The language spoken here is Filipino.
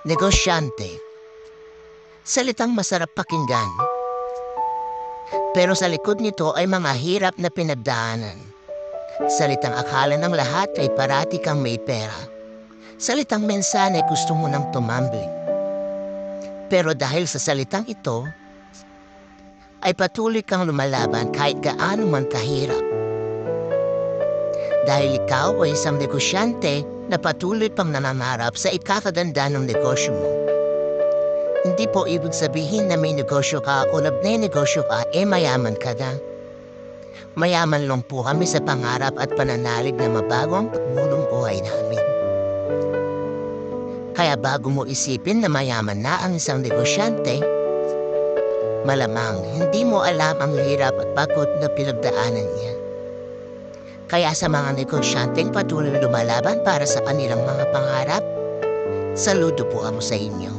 Negosyante. Salitang masarap pakinggan. Pero sa likod nito ay mga hirap na pinagdaanan. Salitang akala ng lahat ay parati kang may pera. Salitang minsan ay gusto mo nang tumambling. Pero dahil sa salitang ito, ay patuloy kang lumalaban kahit gaano man kahirap. Dahil ikaw ay isang negosyante na patuloy pang nanangarap sa ikakaganda ng negosyo mo. Hindi po ibig sabihin na may negosyo ka o nagne-negosyo ka mayaman ka na. Mayaman lang po kami sa pangarap at pananalig na mabago ang pagmulong buhay namin. Kaya bago mo isipin na mayaman na ang isang negosyante, malamang hindi mo alam ang hirap at pagod na pinagdaanan niya. Kaya sa mga negosyanteng patuloy lumalaban para sa kanilang mga pangarap, saludo po ako sa inyo.